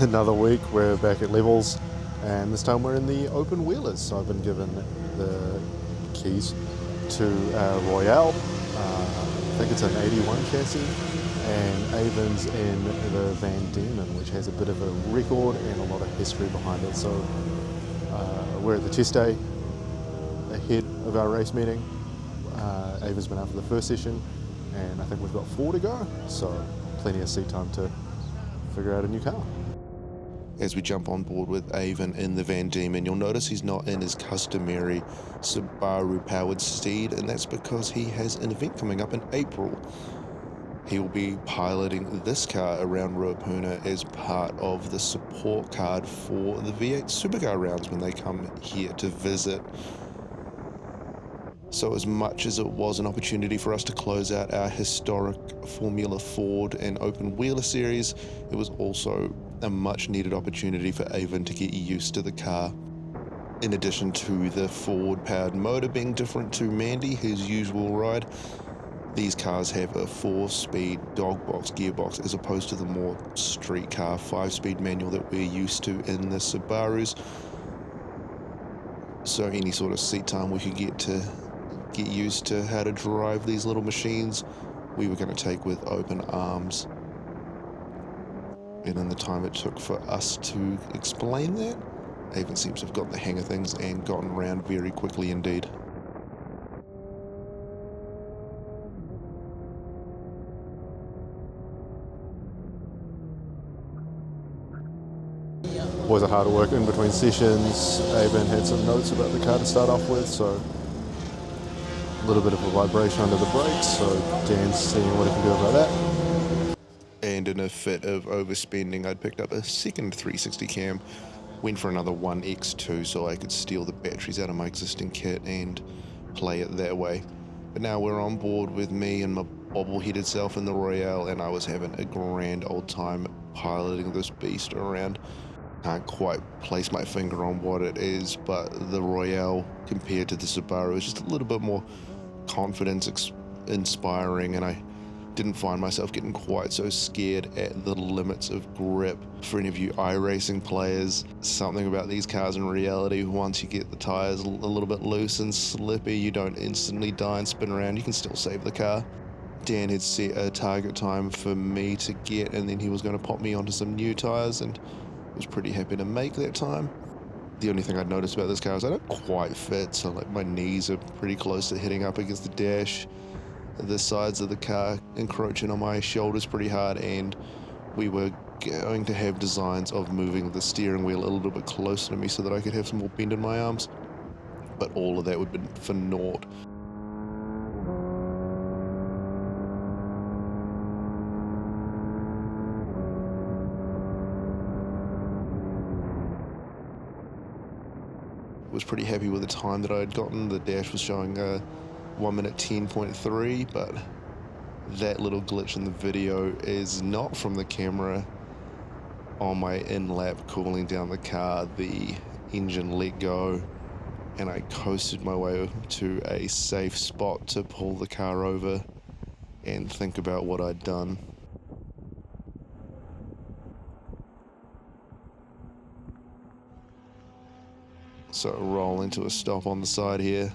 Another week, we're back at levels, and this time we're in the open wheelers. So I've been given the keys to Royale. I think it's an 81 chassis, and Avon's in the Van Diemen, which has a bit of a record and a lot of history behind it. So we're at the test day ahead of our race meeting. Avon's been out for the first session, and I think we've got 4 to go, so plenty of seat time to figure out a new car. As we jump on board with Avon in the Van Diemen, you'll notice he's not in his customary Subaru powered steed, and that's because he has an event coming up in April. He will be piloting this car around Ruapuna as part of the support card for the V8 Supercar rounds when they come here to visit. So as much as it was an opportunity for us to close out our historic Formula Ford and open wheeler series, it was also a much needed opportunity for Avon to get used to the car. In addition to the Ford powered motor being different to Mandy, his usual ride, these cars have a 4-speed dog box gearbox as opposed to the more street car 5-speed manual that we're used to in the Subarus. So any sort of seat time we could get used to how to drive these little machines, we were going to take with open arms. And in the time it took for us to explain that, Avon seems to have gotten the hang of things and gotten around very quickly indeed. Boys are hard at work in between sessions. Avon had some notes about the car to start off with, so a little bit of a vibration under the brakes, so Dan's seeing what he can do about that. And in a fit of overspending, I'd picked up a second 360 cam, went for another 1X2 so I could steal the batteries out of my existing kit and play it that way. But now we're on board with me and my bobble-headed self in the Royale, and I was having a grand old time piloting this beast around. Can't quite place my finger on what it is, but the Royale compared to the Subaru is just a little bit more confidence inspiring, and I didn't find myself getting quite so scared at the limits of grip. For any of you iRacing players, something about these cars in reality, once you get the tires a little bit loose and slippy, you don't instantly die and spin around, you can still save the car. Dan had set a target time for me to get, and then he was going to pop me onto some new tires, and was pretty happy to make that time. The only thing I'd noticed about this car is I don't quite fit, so like my knees are pretty close to hitting up against the dash. The sides of the car encroaching on my shoulders pretty hard, and we were going to have designs of moving the steering wheel a little bit closer to me so that I could have some more bend in my arms, but all of that would have been for naught. Was pretty happy with the time that I had gotten. The dash was showing 1 minute 10.3, but that little glitch in the video is not from the camera. On my in-lap cooling down the car, the engine let go, and I coasted my way to a safe spot to pull the car over and think about what I'd done. So roll into a stop on the side here.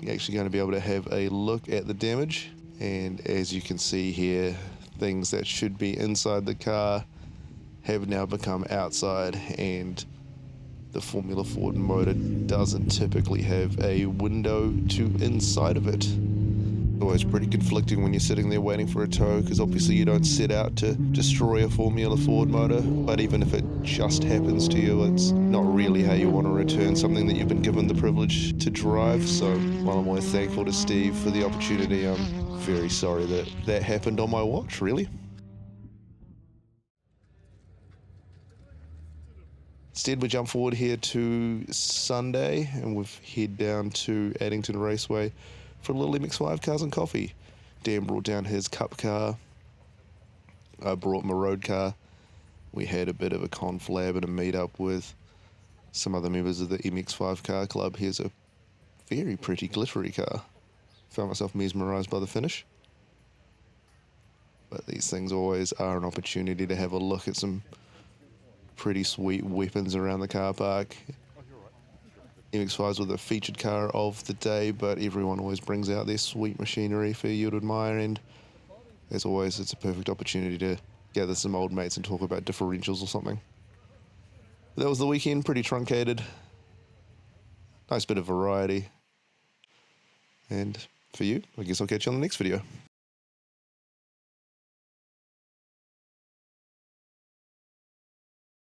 You're actually going to be able to have a look at the damage, and as you can see here, things that should be inside the car have now become outside, and the Formula Ford motor doesn't typically have a window to inside of it. Always pretty conflicting when you're sitting there waiting for a tow, because obviously you don't set out to destroy a Formula Ford motor, but even if it just happens to you, it's not really how you want to return something that you've been given the privilege to drive. So while I'm always thankful to Steve for the opportunity, I'm very sorry that that happened on my watch, really. Instead, we jump forward here to Sunday, and we've head down to Addington Raceway for a little MX-5 cars and coffee. Dan brought down his cup car. I brought my road car. We had a bit of a conflab and a meetup with some other members of the MX-5 car club. Here's a very pretty glittery car. Found myself mesmerised by the finish. But these things always are an opportunity to have a look at some pretty sweet weapons around the car park. MX-5s were the featured car of the day, but everyone always brings out their sweet machinery for you to admire, and as always, it's a perfect opportunity to gather some old mates and talk about differentials or something. That was the weekend, pretty truncated. Nice bit of variety. And for you, I guess I'll catch you on the next video.